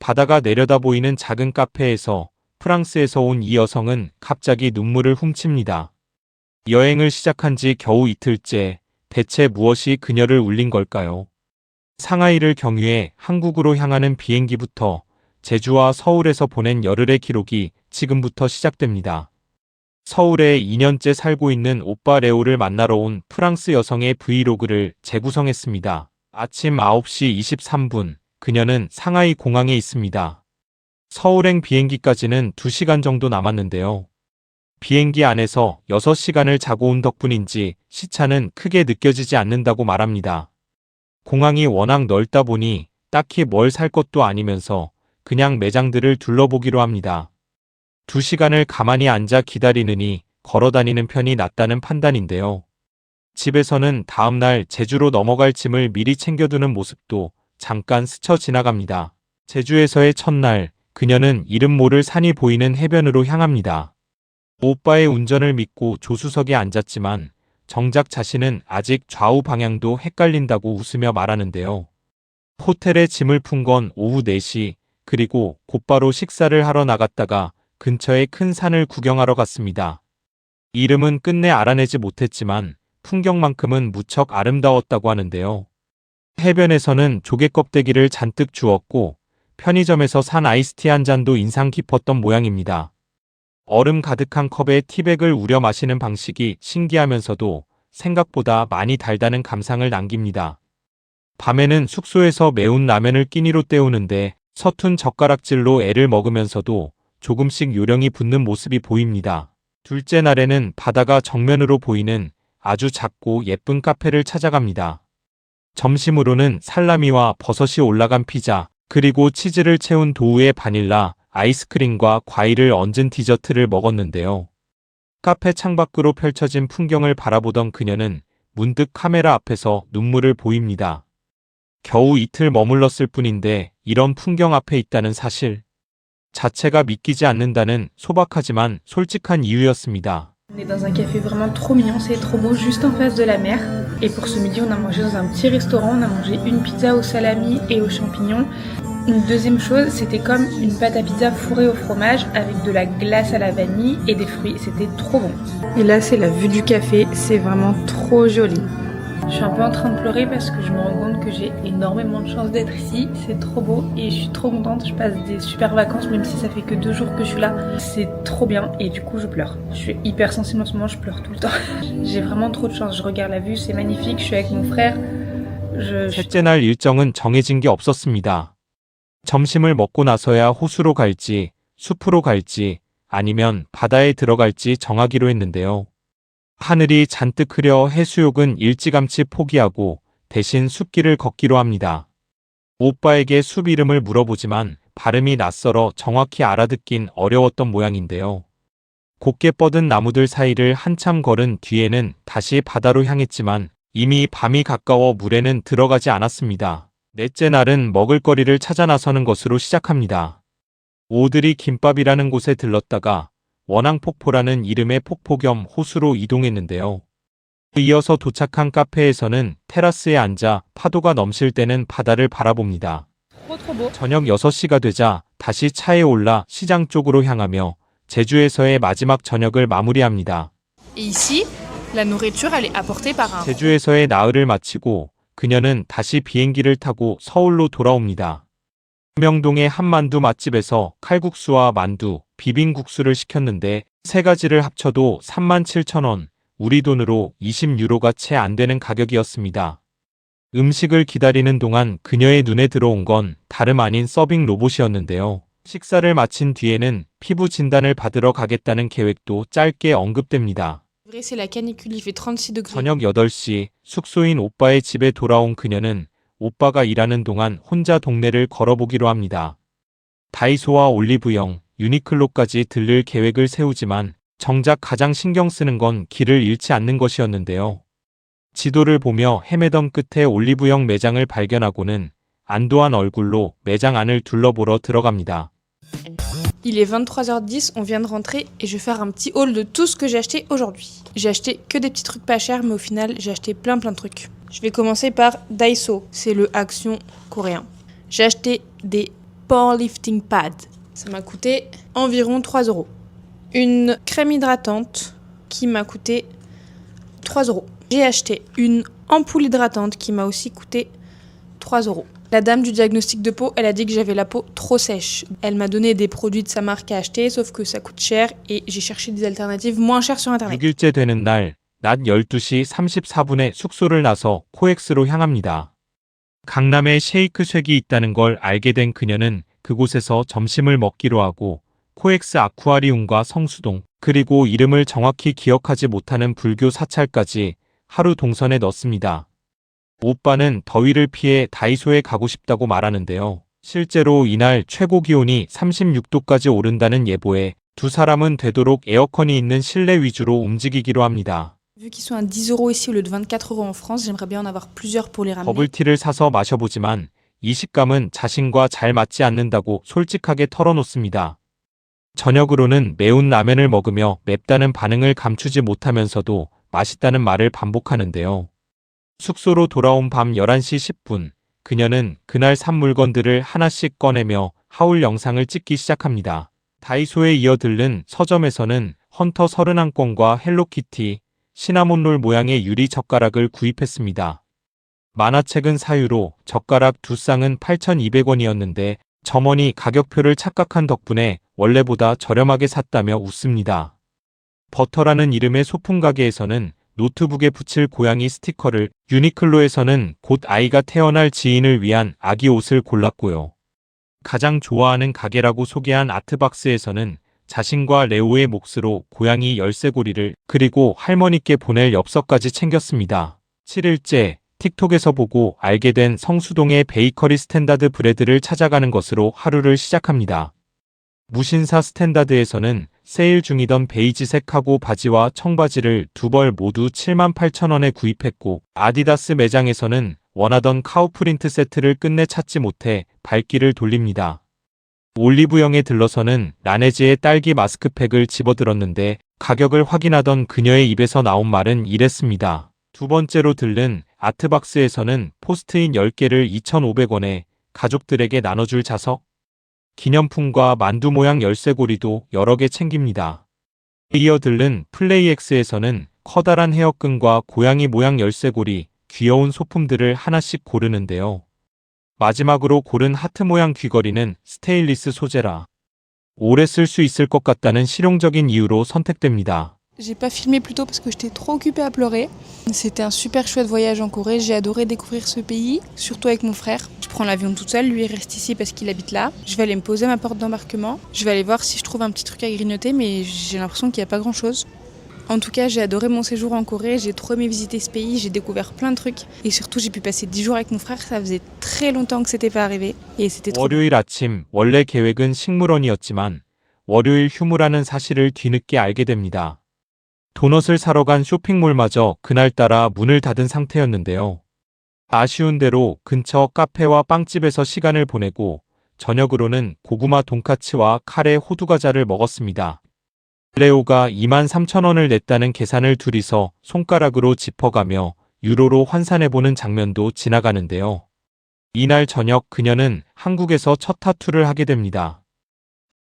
바다가 내려다 보이는 작은 카페에서 프랑스에서 온 이 여성은 갑자기 눈물을 훔칩니다. 여행을 시작한 지 겨우 이틀째, 대체 무엇이 그녀를 울린 걸까요? 상하이를 경유해 한국으로 향하는 비행기부터 제주와 서울에서 보낸 열흘의 기록이 지금부터 시작됩니다. 서울에 2년째 살고 있는 오빠 레오를 만나러 온 프랑스 여성의 브이로그를 재구성했습니다. 아침 9시 23분, 그녀는 상하이 공항에 있습니다. 서울행 비행기까지는 2시간 정도 남았는데요. 비행기 안에서 6시간을 자고 온 덕분인지 시차는 크게 느껴지지 않는다고 말합니다. 공항이 워낙 넓다 보니 딱히 뭘 살 것도 아니면서 그냥 매장들을 둘러보기로 합니다. 2시간을 가만히 앉아 기다리느니 걸어다니는 편이 낫다는 판단인데요. 집에서는 다음날 제주로 넘어갈 짐을 미리 챙겨두는 모습도 잠깐 스쳐 지나갑니다. 제주에서의 첫날, 그녀는 이름 모를 산이 보이는 해변으로 향합니다. 오빠의 운전을 믿고 조수석에 앉았지만 정작 자신은 아직 좌우 방향도 헷갈린다고 웃으며 말하는데요. 호텔에 짐을 푼 건 오후 4시, 그리고 곧바로 식사를 하러 나갔다가 근처의 큰 산을 구경하러 갔습니다. 이름은 끝내 알아내지 못했지만 풍경만큼은 무척 아름다웠다고 하는데요. 해변에서는 조개 껍데기를 잔뜩 주었고 편의점에서 산 아이스티 한 잔도 인상 깊었던 모양입니다. 얼음 가득한 컵에 티백을 우려 마시는 방식이 신기하면서도 생각보다 많이 달다는 감상을 남깁니다. 밤에는 숙소에서 매운 라면을 끼니로 때우는데 서툰 젓가락질로 애를 먹으면서도 조금씩 요령이 붙는 모습이 보입니다. 둘째 날에는 바다가 정면으로 보이는 아주 작고 예쁜 카페를 찾아갑니다. 점심으로는 살라미와 버섯이 올라간 피자, 그리고 치즈를 채운 도우의 바닐라, 아이스크림과 과일을 얹은 디저트를 먹었는데요. 카페 창밖으로 펼쳐진 풍경을 바라보던 그녀는 문득 카메라 앞에서 눈물을 보입니다. 겨우 이틀 머물렀을 뿐인데 이런 풍경 앞에 있다는 사실 자체가 믿기지 않는다는 소박하지만 솔직한 이유였습니다. On est dans un café vraiment trop mignon, c'est trop beau, juste en face de la mer. Et pour ce midi, on a mangé dans un petit restaurant, on a mangé une pizza au salami et aux champignons. Une deuxième chose, c'était comme une pâte à pizza fourrée au fromage avec de la glace à la vanille et des fruits, c'était trop bon. Et là, c'est la vue du café, c'est vraiment trop joli. Je suis un peu en train de pleurer parce que je me rends compte que j'ai énormément de chance d'être ici. C'est trop beau et je suis trop contente. Je passe des super vacances même si ça fait que 2 jours que je suis là. C'est trop bien et du coup je pleure. Je suis hyper sensible en ce moment, je pleure tout le temps. J'ai vraiment trop de chance. Je regarde la vue, c'est magnifique. Je suis avec mon frère. 셋째 날 일정은 정해진 게 없었습니다. 점심을 먹고 나서야 호수로 갈지, 숲으로 갈지, 아니면 바다에 들어갈지 정하기로 했는데요. 하늘이 잔뜩 흐려 해수욕은 일찌감치 포기하고 대신 숲길을 걷기로 합니다. 오빠에게 숲 이름을 물어보지만 발음이 낯설어 정확히 알아듣긴 어려웠던 모양인데요. 곱게 뻗은 나무들 사이를 한참 걸은 뒤에는 다시 바다로 향했지만 이미 밤이 가까워 물에는 들어가지 않았습니다. 넷째 날은 먹을거리를 찾아 나서는 것으로 시작합니다. 오드리 김밥이라는 곳에 들렀다가 원앙폭포라는 이름의 폭포 겸 호수로 이동했는데요. 이어서 도착한 카페에서는 테라스에 앉아 파도가 넘칠 때는 바다를 바라봅니다. 저녁 6시가 되자 다시 차에 올라 시장 쪽으로 향하며 제주에서의 마지막 저녁을 마무리합니다. 제주에서의 나흘을 마치고 그녀는 다시 비행기를 타고 서울로 돌아옵니다. 명동의 한만두 맛집에서 칼국수와 만두, 비빔국수를 시켰는데 3가지를 합쳐도 37,000원, 우리 돈으로 20유로가 채 안 되는 가격이었습니다. 음식을 기다리는 동안 그녀의 눈에 들어온 건 다름 아닌 서빙 로봇이었는데요. 식사를 마친 뒤에는 피부 진단을 받으러 가겠다는 계획도 짧게 언급됩니다. 저녁 8시 숙소인 오빠의 집에 돌아온 그녀는 오빠가 일하는 동안 혼자 동네를 걸어보기로 합니다. 다이소와 올리브영, 유니클로까지 들를 계획을 세우지만 정작 가장 신경 쓰는 건 길을 잃지 않는 것이었는데요. 지도를 보며 헤매던 끝에 올리브영 매장을 발견하고는 안도한 얼굴로 매장 안을 둘러보러 들어갑니다. Il est 23h10, on vient de rentrer et je vais faire un petit haul de tout ce que j'ai acheté aujourd'hui. J'ai acheté que des petits trucs pas chers, mais au final, j'ai acheté plein de trucs. Je vais commencer par Daiso, c'est le Action coréen. J'ai acheté des powerlifting pad. Ça m'a coûté environ 3 euros. Une crème hydratante qui m'a coûté 3 euros. J'ai acheté une ampoule hydratante qui m'a aussi coûté 3 euros. La dame du diagnostic de peau, elle a dit que j'avais la peau trop sèche. Elle m'a donné des produits de sa marque à acheter, sauf que ça coûte cher et j'ai cherché des alternatives moins chères sur internet. 6일째 되는 날, 낮 12시 34분에 숙소를 나서 코엑스로 향합니다. 강남에 쉐이크쉑이 있다는 걸 알게 된 그녀는 그곳에서 점심을 먹기로 하고 코엑스 아쿠아리움과 성수동, 그리고 이름을 정확히 기억하지 못하는 불교 사찰까지 하루 동선에 넣습니다. 오빠는 더위를 피해 다이소에 가고 싶다고 말하는데요. 실제로 이날 최고 기온이 36도까지 오른다는 예보에 두 사람은 되도록 에어컨이 있는 실내 위주로 움직이기로 합니다. Vu qu'ils sont à 10 euros ici au lieu de 24 euros en France, j'aimerais bien en avoir plusieurs pour les ramener. 버블티를 사서 마셔보지만 이 식감은 자신과 잘 맞지 않는다고 솔직하게 털어놓습니다. 저녁으로는 매운 라면을 먹으며 맵다는 반응을 감추지 못하면서도 맛있다는 말을 반복하는데요. 숙소로 돌아온 밤 11시 10분, 그녀는 그날 산 물건들을 하나씩 꺼내며 하울 영상을 찍기 시작합니다. 다이소에 이어 들른 서점에서는 헌터 31권과 헬로키티, 시나몬롤 모양의 유리 젓가락을 구입했습니다. 만화책은 사유로 젓가락 두 쌍은 8,200원이었는데 점원이 가격표를 착각한 덕분에 원래보다 저렴하게 샀다며 웃습니다. 버터라는 이름의 소품 가게에서는 노트북에 붙일 고양이 스티커를, 유니클로에서는 곧 아이가 태어날 지인을 위한 아기 옷을 골랐고요. 가장 좋아하는 가게라고 소개한 아트박스에서는 자신과 레오의 몫으로 고양이 열쇠고리를, 그리고 할머니께 보낼 엽서까지 챙겼습니다. 7일째, 틱톡에서 보고 알게 된 성수동의 베이커리 스탠다드 브레드를 찾아가는 것으로 하루를 시작합니다. 무신사 스탠다드에서는 세일 중이던 베이지색 카고 바지와 청바지를 두 벌 모두 78,000원에 구입했고, 아디다스 매장에서는 원하던 카우프린트 세트를 끝내 찾지 못해 발길을 돌립니다. 올리브영에 들러서는 라네즈의 딸기 마스크팩을 집어들었는데 가격을 확인하던 그녀의 입에서 나온 말은 이랬습니다. 두 번째로 들른 아트박스에서는 포스트잇 10개를 2,500원에 가족들에게 나눠줄 자석, 기념품과 만두 모양 열쇠고리도 여러 개 챙깁니다. 이어 들른 플레이엑스에서는 커다란 헤어끈과 고양이 모양 열쇠고리, 귀여운 소품들을 하나씩 고르는데요. 마지막으로 고른 하트 모양 귀걸이는 스테인리스 소재라 오래 쓸 수 있을 것 같다는 실용적인 이유로 선택됩니다. J'ai pas filmé plus tôt parce que j'étais trop occupée à pleurer. C'était un super chouette voyage en Corée, j'ai adoré découvrir ce pays, surtout avec mon frère. Je prends l'avion toute seule, lui il reste ici parce qu'il habite là. Je vais aller me poser à ma porte d'embarquement. Je vais aller voir si je trouve un petit truc à grignoter, mais j'ai l'impression qu'il n'y a pas grand chose. En tout cas, j'ai adoré mon séjour en Corée, j'ai trop aimé visiter ce pays, j'ai découvert plein de trucs. Et surtout, j'ai pu passer 10 jours avec mon frère, ça faisait très longtemps que c'était pas arrivé. Et c'était trop. 월요일 아침, 원래 계획은 식물원이었지만 월요일 휴무라는 사실을 뒤늦게 알게 됩니다. 도넛을 사러 간 쇼핑몰마저 그날따라 문을 닫은 상태였는데요. 아쉬운 대로 근처 카페와 빵집에서 시간을 보내고 저녁으로는 고구마 돈까츠와 카레 호두과자를 먹었습니다. 레오가 23,000원을 냈다는 계산을 둘이서 손가락으로 짚어가며 유로로 환산해보는 장면도 지나가는데요. 이날 저녁 그녀는 한국에서 첫 타투를 하게 됩니다.